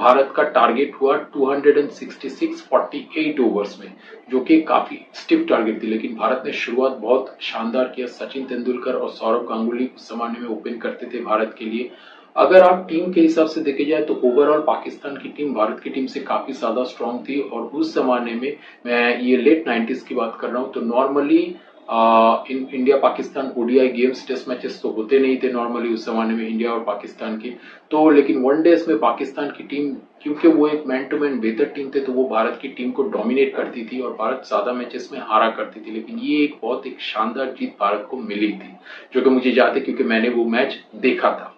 भारत का टारगेट हुआ 266 48 ओवर्स में, जो कि काफी स्टिफ टारगेट थी। लेकिन भारत ने शुरुआत बहुत शानदार किया। सचिन तेंदुलकर और सौरव गांगुली उस जमाने में ओपन करते थे भारत के लिए। अगर आप टीम के हिसाब से देखे जाए तो ओवरऑल पाकिस्तान की टीम भारत की टीम से काफी ज्यादा स्ट्रांग थी। और उस जमाने में, मैं ये लेट 90s की बात कर रहा हूँ, तो normally in India Pakistan ODI games test matches तो होते नहीं थे नॉर्मली उस जमाने में इंडिया और पाकिस्तान के। तो लेकिन वनडेज में पाकिस्तान की टीम, क्योंकि वो एक मैन टू मैन बेहतर टीम थे, तो वो भारत की टीम को डोमिनेट करती थी और भारत ज्यादा मैचेस में हारा करती थी। लेकिन ये एक शानदार जीत भारत को मिली थी, जो कि मुझे याद है क्योंकि मैंने वो मैच देखा था।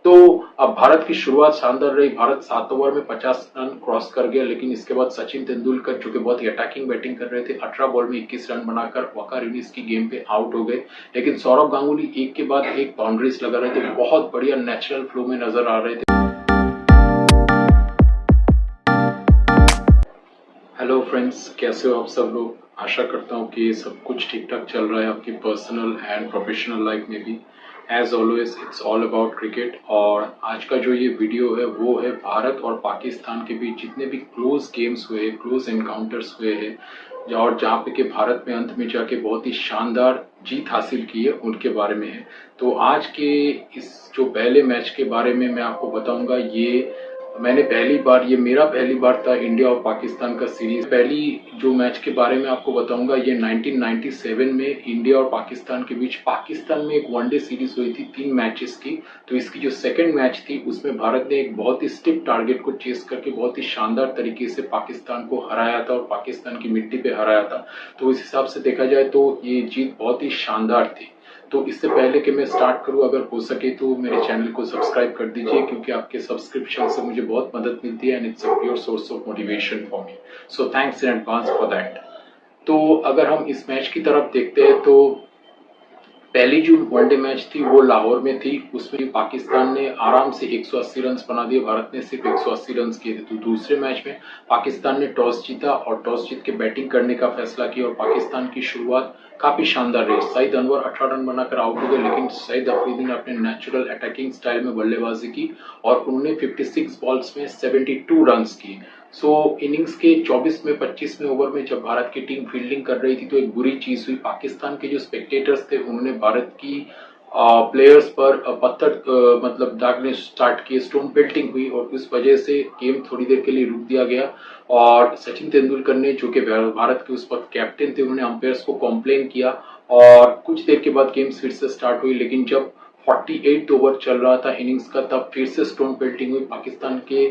तो अब भारत की शुरुआत शानदार रही। भारत 7 ओवर में 50 रन क्रॉस कर गया। लेकिन इसके बाद सचिन तेंदुलकर, जो कि बहुत ही अटैकिंग बैटिंग कर रहे थे, 18 बॉल में 21 रन बनाकर वकार यूनिस की गेम पे आउट हो गए। लेकिन सौरव गांगुली एक के बाद एक बाउंड्रीज लगा रहे थे, बहुत बढ़िया नेचुरल फ्लो में नजर आ रहे थे। हेलो फ्रेंड्स, कैसे हो आप सब लोग? आशा करता हूँ कि सब कुछ ठीक ठाक चल रहा है आपकी पर्सनल एंड प्रोफेशनल लाइफ में भी। As always it's all about cricket. और आज का जो ये वीडियो है वो है भारत और पाकिस्तान के बीच जितने भी क्लोज गेम्स हुए, क्लोज एनकाउंटर्स हुए हैं, और जहाँ पे कि भारत में अंत में जाके बहुत ही शानदार जीत हासिल की है, उनके बारे में है। तो आज के इस जो पहले मैच के बारे में मैं आपको बताऊंगा। ये मेरा पहली बार था इंडिया और पाकिस्तान का सीरीज। पहली जो मैच के बारे में आपको बताऊंगा, ये 1997 में इंडिया और पाकिस्तान के बीच पाकिस्तान में एक वनडे सीरीज हुई थी 3 मैचेस की। तो इसकी जो सेकंड मैच थी उसमें भारत ने एक बहुत ही स्टिफ टारगेट को चेस करके बहुत ही शानदार तरीके से पाकिस्तान को हराया था और पाकिस्तान की मिट्टी पे हराया था। तो इस हिसाब से देखा जाए तो ये जीत बहुत ही शानदार थी। तो इससे पहले कि मैं स्टार्ट करूं, अगर हो सके तो मेरे चैनल को सब्सक्राइब कर दीजिए, क्योंकि आपके सब्सक्रिप्शन से मुझे बहुत मदद मिलती है and it's a pure source of motivation for me. So thanks in advance for that. तो अगर हम इस मैच की तरफ देखते हैं तो पहली जो वनडे मैच थी वो लाहौर में थी। उसमें पाकिस्तान ने आराम से 180 रन बना दिए, भारत ने सिर्फ 180 रन किए थे। तो दूसरे मैच में पाकिस्तान ने टॉस जीता और टॉस जीत के बैटिंग करने का फैसला किया और पाकिस्तान की शुरुआत काफी शानदार रही। सईद अनवर 18 रन बनाकर आउट हो गए, लेकिन सईद अफरीदी ने अपने नेचुरल अटैकिंग स्टाइल में बल्लेबाजी की और उन्होंने 56 बॉल्स में 72 रन किए। इनिंग्स के 24 में 25वें ओवर में जब भारत की टीम फील्डिंग कर रही थी तो एक बुरी चीज हुई। पाकिस्तान के जो स्पेक्टेटर्स थे उन्होंने भारत की प्लेयर्स पर पत्थर मतलब दागने स्टार्ट किए, स्टोन पेल्टिंग हुई और उस वजह से गेम थोड़ी देर के लिए रुक दिया गया। और सचिन तेंदुलकर ने, जो कि भारत के उस वक्त कैप्टन थे, उन्होंने अंपायर्स को कॉम्प्लेन किया और कुछ देर के बाद गेम फिर से स्टार्ट हुई। लेकिन जब 48 ओवर चल रहा था इनिंग्स का, तब फिर से स्टोन पेल्टिंग हुई। पाकिस्तान के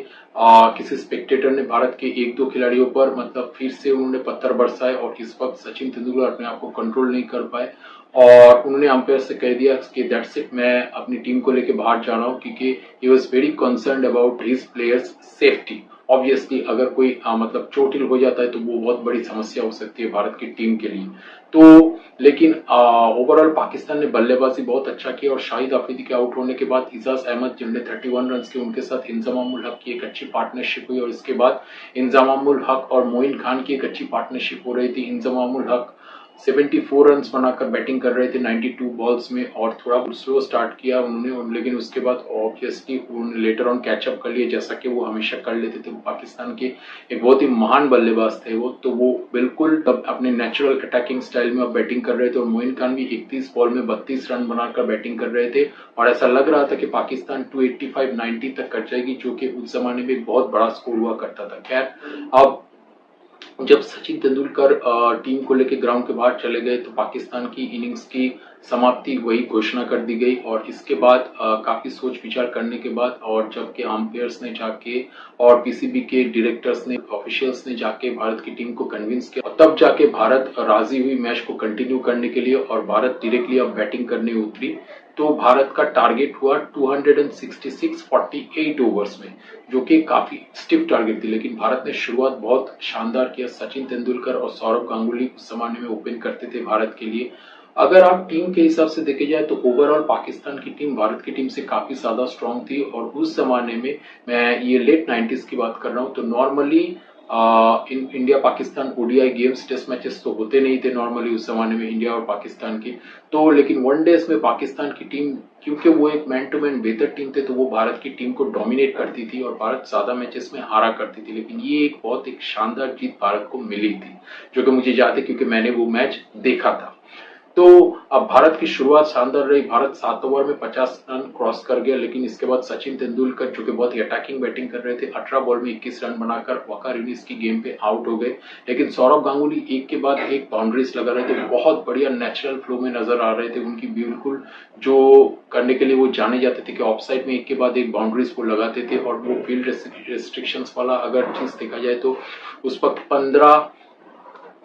किसी स्पेक्टेटर ने भारत के 1-2 खिलाड़ियों पर मतलब फिर से उन्होंने पत्थर बरसाए और इस वक्त सचिन तेंदुलकर अपने आप को कंट्रोल नहीं कर पाए और उन्होंने अंपायर से कह दिया कि दैट्स इट, मैं अपनी टीम को लेकर बाहर जा रहा हूं, क्योंकि he was very concerned about his players safety. Obviously अगर कोई मतलब चोटिल हो जाता है तो वो बहुत बड़ी समस्या हो सकती है भारत की टीम के लिए। तो लेकिन ओवरऑल पाकिस्तान ने बल्लेबाजी बहुत अच्छा किया और शाहिद अफरीदी के आउट होने के बाद इजाज अहमद, जिन्होंने 31 रन के, उनके साथ इंजमामुल हक की एक अच्छी पार्टनरशिप हुई और इसके बाद इंजमामुल हक और मोइन खान की एक अच्छी पार्टनरशिप हो रही थी। इंजमामुल हक 74 रन बनाकर बैटिंग कर रहे थे 92 बॉल्स में और थोड़ा स्लो स्टार्ट किया उन्होंने, लेकिन उसके बाद ऑब्वियसली उन्होंने लेटर ऑन कैचअप कर लिया, जैसा कि वो हमेशा कर लेते थे। पाकिस्तान के एक बहुत ही महान बल्लेबाज थे वो, तो वो बिल्कुल तब अपने नेचुरल अटैकिंग स्टाइल में बैटिंग कर रहे थे और मोइन खान भी 31 बॉल में 32 रन बनाकर बैटिंग कर रहे थे और ऐसा लग रहा था कि पाकिस्तान 285-90 तक कर जाएगी, जो कि उस जमाने में बहुत बड़ा स्कोर हुआ करता था। खैर, अब जब सचिन तेंदुलकर टीम को लेकर ग्राउंड के बाहर चले गए तो पाकिस्तान की इनिंग्स की समाप्ति वही घोषणा कर दी गई और इसके बाद काफी सोच विचार करने के बाद और जबकि अंपायर्स ने जाके और पीसीबी के डायरेक्टर्स ने, ऑफिशियल्स ने जाके भारत की टीम को कन्विंस किया, तब जाके भारत राजी हुई मैच को कंटिन्यू करने के लिए और भारत डायरेक्टली अब बैटिंग करने उतरी। तो भारत का टारगेट हुआ 266 48 ओवर्स में, जो कि काफी स्टिफ टारगेट थी। लेकिन भारत ने शुरुआत बहुत शानदार किया। सचिन तेंदुलकर और सौरव गांगुली उस जमाने में ओपन करते थे भारत के लिए। अगर आप टीम के हिसाब से देखे जाए तो ओवरऑल पाकिस्तान की टीम भारत की टीम से काफी ज्यादा स्ट्रांग थी और उस जमाने में, मैं ये लेट 90s की बात कर रहा हूं, तो normally in India Pakistan ODI games test matches तो होते नहीं थे नॉर्मली उस जमाने में इंडिया और पाकिस्तान की। तो लेकिन वनडेज में पाकिस्तान की टीम, क्योंकि वो एक मैन टू मैन बेहतर टीम थे, तो वो भारत की टीम को डोमिनेट करती थी और भारत ज्यादा मैचेस में हारा करती थी। लेकिन ये एक बहुत एक शानदार जीत भारत को मिली थी, जो कि मुझे याद है क्योंकि मैंने वो मैच देखा था। तो अब भारत की शुरुआत शानदार रही। भारत 7 ओवर में 50 रन क्रॉस कर गया, लेकिन इसके बाद सचिन तेंदुलकर जो कि बहुत ही अटैकिंग बैटिंग कर रहे थे, 18 बॉल में 21 रन बनाकर वकार यूनिस की गेम पे आउट हो गए। लेकिन सौरव गांगुली एक के बाद एक बाउंड्रीज लगा रहे थे, बहुत बढ़िया नेचुरल फ्लो में नजर आ रहे थे उनकी, बिल्कुल जो करने के लिए वो जाने जाते थे कि ऑफ साइड में एक के बाद एक बाउंड्रीज वो लगाते थे। और वो फील्ड रेस्ट्रिक्शंस वाला अगर चीज देखा जाए तो उस वक्त 15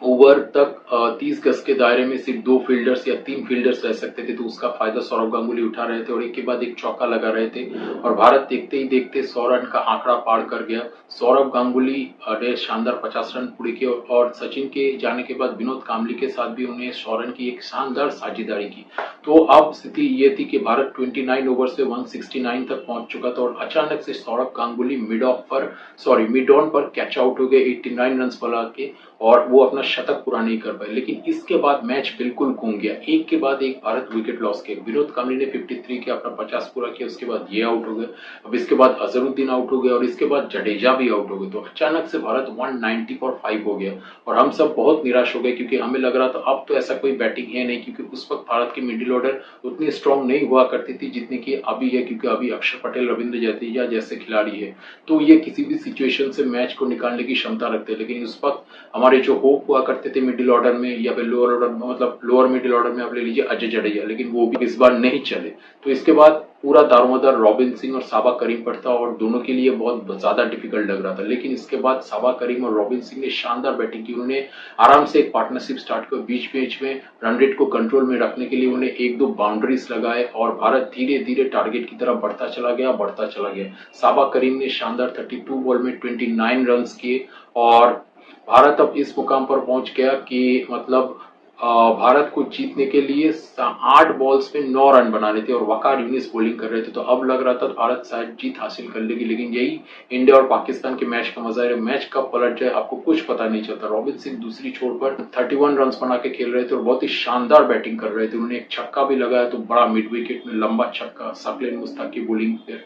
ओवर तक 30 गज के दायरे में सिर्फ 2 फील्डर्स या 3 फील्डर्स रह सकते थे, तो उसका फायदा सौरव गांगुली उठा रहे थे और एक के बाद एक चौका लगा रहे थे। और भारत देखते ही देखते 100 रन का आंकड़ा पार कर गया। सौरव गांगुली ने शानदार 50 रन पूरे किए और सचिन के जाने के बाद विनोद कांबली के साथ भी उन्होंने 100 रन की एक शानदार साझेदारी की। तो अब स्थिति ये थी कि भारत 29 ओवर से 169 तक पहुंच चुका था और अचानक से सौरव गांगुली मिड ऑन पर कैच आउट हो गए 89 रन बना के, और वो अपना शतक पूरा नहीं कर पाए। लेकिन इसके बाद मैच बिल्कुल घूम गया, एक के बाद एक भारत विकेट लॉस किया। विनोद कांबली ने 53 किया, अपना 50 पूरा किया, उसके बाद ये आउट हो गए। अब इसके बाद अजहरुद्दीन आउट हो गए और इसके बाद जडेजा भी आउट हो गए। तो अचानक से भारत 190 फॉर 5 हो गया और हम सब बहुत निराश हो गए, क्योंकि हमें लग रहा था अब तो ऐसा कोई बैटिंग है नहीं, क्योंकि उस वक्त भारत की मिडिल ऑर्डर उतनी स्ट्रांग नहीं हुआ करती थी जितनी की अभी है, क्योंकि अभी अक्षर पटेल, रविंद्र जडेजा जैसे खिलाड़ी है, तो ये किसी भी सिचुएशन से मैच को निकालने की क्षमता रखते हैं। लेकिन उस वक्त हमारे जो होप हुआ करते थे मिडिल ऑर्डर में या फिर लोअर ऑर्डर, मतलब लोअर मिडिल ऑर्डर में आप ले लीजिए अजय जडेजा, लेकिन वो भी इस बार नहीं चले। तो इसके बाद पूरा दारोमदार रॉबिन सिंह और साबा करीम पर था और दोनों के लिए बहुत ज्यादा डिफिकल्ट लग रहा था। लेकिन इसके बाद साबा करीम और रॉबिन सिंह ने शानदार बैटिंग की। उन्होंने आराम से एक पार्टनरशिप स्टार्ट किया, बीच बीच में रन रेट को कंट्रोल में रखने के लिए उन्हें 1-2 बाउंड्रीज लगाए और भारत धीरे धीरे टारगेट की तरफ बढ़ता चला गया। साबा करीम ने शानदार 32 बॉल में 29 रन किए और भारत अब इस मुकाम पर पहुंच गया कि मतलब भारत को जीतने के लिए 8 बॉल्स में 9 रन बनाने थे और वकार यूनिस बॉलिंग कर रहे थे। तो अब लग रहा था भारत शायद जीत हासिल कर लेगी, लेकिन यही इंडिया और पाकिस्तान के मैच का मजा है। मैच कब पलट जाए आपको कुछ पता नहीं चलता। रॉबिन सिंह दूसरी छोर पर 31 रन बना के खेल रहे थे और बहुत ही शानदार बैटिंग कर रहे थे। उन्होंने एक छक्का भी लगाया, तो बड़ा मिड विकेट में लंबा छक्का, साकिब मुश्ताक की बॉलिंग पे,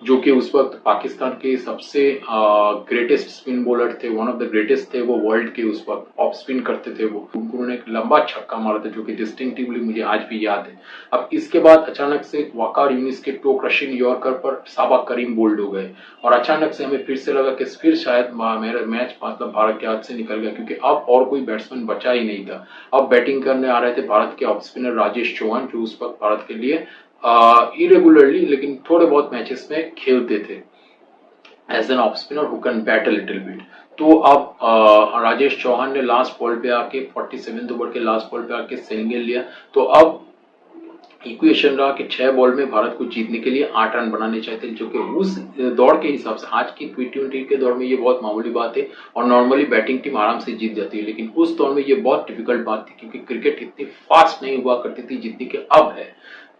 जो कि उस वक्त पाकिस्तान के सबसे ग्रेटेस्ट स्पिन बॉलर थे, वन ऑफ द ग्रेटेस्ट थे वो वर्ल्ड के, उस वक्त ऑफ स्पिन करते थे वो। उन्होंने एक लंबा छक्का मारा था जो कि डिस्टिंक्टिवली मुझे आज भी याद है। अब इसके बाद अचानक से वकार यूनिस के टो क्रशिंग यॉर्कर पर साबा करीम बोल्ड हो गए और अचानक से हमें फिर से लगा कि फिर शायद मेरा मैच मतलब भारत के हाथ से निकल गया, क्योंकि अब और कोई बैट्समैन बचा ही नहीं था। अब बैटिंग करने आ रहे थे भारत के ऑफ स्पिनर राजेश चौहान, जो उस वक्त भारत के लिए इरेगुलरली लेकिन थोड़े बहुत मैचेस में खेलते थे as an off spinner who can bat a little bit. तो अब राजेश चौहान ने लास्ट बॉल पे आके 47 ओवर के लास्ट बॉल पे आके सिंगल लिया। तो अब इक्वेशन रहा कि 6 बॉल में भारत को जीतने के लिए 8 रन बनाने चाहते हैं, जो कि उस दौड़ के हिसाब से आज की T20 के दौर में ये बहुत मामूली बात है और नॉर्मली बैटिंग टीम आराम से जीत जाती है। लेकिन उस दौर में ये बहुत डिफिकल्ट बात थी, क्योंकि क्रिकेट इतनी फास्ट नहीं हुआ करती थी जितनी कि अब है।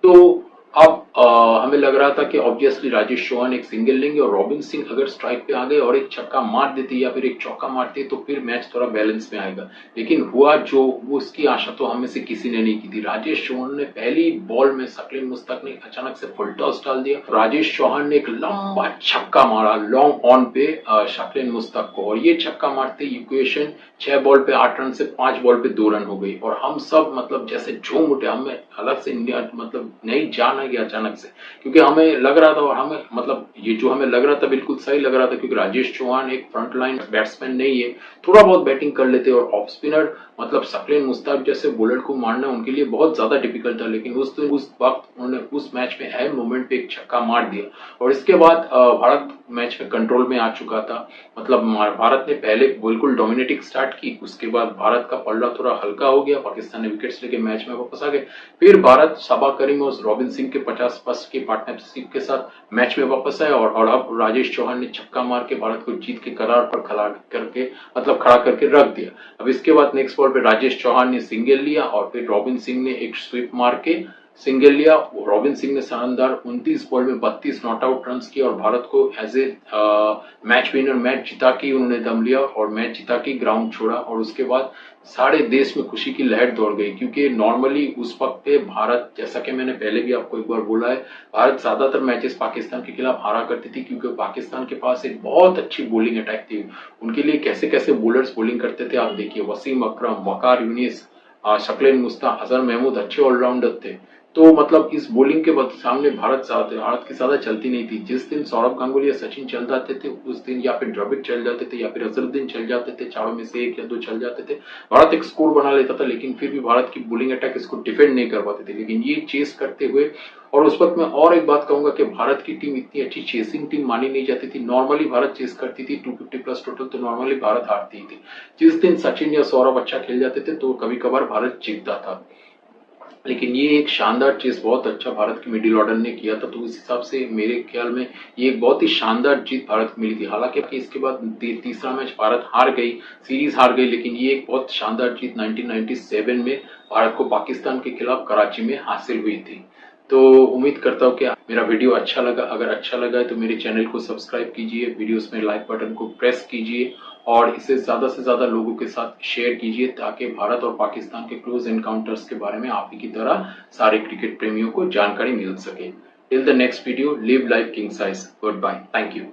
तो अब हमें लग रहा था कि ऑब्वियसली राजेश चौहान एक सिंगल लेंगे और रॉबिन सिंह अगर स्ट्राइक पे आ गए और एक छक्का मार देते या फिर एक चौका मारते तो फिर मैच थोड़ा बैलेंस में आएगा। लेकिन हुआ जो, वो उसकी आशा तो हमें से किसी ने नहीं की थी। राजेश चौहान ने पहली बॉल में साकिब मुश्ताक ने अचानक से फुल टॉस डाल दिया। राजेश चौहान ने एक लंबा छक्का मारा लॉन्ग ऑन पे साकिब मुश्ताक को, और ये छक्का मारते इक्वेशन 6 बॉल पे 8 रन से 5 बॉल पे 2 रन हो गई और हम सब मतलब जैसे झूम उठे। हमें अलग से इंडिया मतलब नहीं जाना गया अचानक से, क्योंकि हमें लग रहा था, और हमें मतलब ये जो हमें लग रहा था बिल्कुल सही लग रहा था, क्योंकि राजेश चौहान एक फ्रंट लाइन बैट्समैन नहीं है, थोड़ा बहुत बैटिंग कर लेते और ऑफ स्पिनर मतलब साकिब मुश्ताक जैसे बॉलर को मारना उनके लिए बहुत ज्यादा डिफिकल्ट था। लेकिन उस वक्त उन्होंने उस मैच में अहम मोमेंट पे एक छक्का मार दिया और इसके बाद भारत मैच में कंट्रोल में आ चुका था। मतलब भारत ने पहले बिल्कुल डोमिनेटिंग स्टार्ट की, उसके बाद भारत का पलड़ा थोड़ा हल्का हो गया, पाकिस्तान ने विकेट्स लेके मैच में वापस आ गए। फिर भारत साबा करीम और रॉबिन सिंह के 50+ की पार्टनरशिप के साथ मैच में वापस आया और अब राजेश चौहान ने छक्का मार के भारत को जीत के करार पर खड़ा करके रख दिया। अब इसके बाद नेक्स्ट बॉल पे राजेश चौहान ने सिंगल लिया और फिर रॉबिन सिंह ने एक स्वीप मार के सिंगेलिया रॉबिन सिंह ने शानदार 29 बॉल में 32 नॉट आउट रन किए और भारत को as a match winner match जिता के उन्होंने दम लिया और मैच जिता के ग्राउंड छोड़ा। और उसके बाद सारे देश में खुशी की लहर दौड़ गई, क्योंकि नॉर्मली उस वक्त पे भारत, जैसा कि मैंने पहले भी आपको एक बार बोला है, भारत ज्यादातर मैचेस पाकिस्तान के खिलाफ हारा करती थी, क्योंकि पाकिस्तान के पास एक बहुत अच्छी बॉलिंग अटैक थी। उनके लिए कैसे कैसे बॉलर्स बॉलिंग करते थे आप देखिए, वसीम अकरम, वकार यूनिस, शक्लेन मुश्ताक, अजहर महमूद अच्छे ऑलराउंडर थे। तो मतलब इस बॉलिंग के सामने भारत की ज्यादा चलती नहीं थी। जिस दिन सौरभ गांगुली या सचिन चल जाते थे उस दिन या फिर द्रविड़ चल जाते थे या फिर अजहरुद्दीन चल जाते थे, चारों में से एक या दो चल जाते थे, भारत एक स्कोर बना लेता था। लेकिन फिर भी भारत की बॉलिंग अटैक इसको डिफेंड नहीं कर पाते थे। लेकिन ये चेस करते हुए, और उस वक्त मैं और एक बात कहूंगा कि भारत की टीम इतनी अच्छी चेसिंग टीम मानी नहीं जाती थी। नॉर्मली भारत चेस करती थी 250 प्लस टोटल, तो नॉर्मली भारत हारती थी। जिस दिन सचिन या सौरभ अच्छा खेल जाते थे तो कभी कभार भारत जीतता था। लेकिन ये एक शानदार चेस बहुत अच्छा भारत के मिडिल ऑर्डर ने किया था, तो उस हिसाब से मेरे ख्याल में ये एक बहुत ही शानदार जीत भारत को मिली थी। हालांकि इसके बाद तीसरा मैच भारत हार गई, सीरीज हार गई, लेकिन ये एक बहुत शानदार जीत 1997 में भारत को पाकिस्तान के खिलाफ कराची में हासिल हुई थी। तो उम्मीद करता हूँ कि मेरा वीडियो अच्छा लगा। अगर अच्छा लगा है तो मेरे चैनल को सब्सक्राइब कीजिए, वीडियोस में लाइक बटन को प्रेस कीजिए और इसे ज्यादा से ज्यादा लोगों के साथ शेयर कीजिए, ताकि भारत और पाकिस्तान के क्लोज एनकाउंटर्स के बारे में आप ही की तरह सारे क्रिकेट प्रेमियों को जानकारी मिल सके। Till the next video, live life king size. Goodbye, thank you.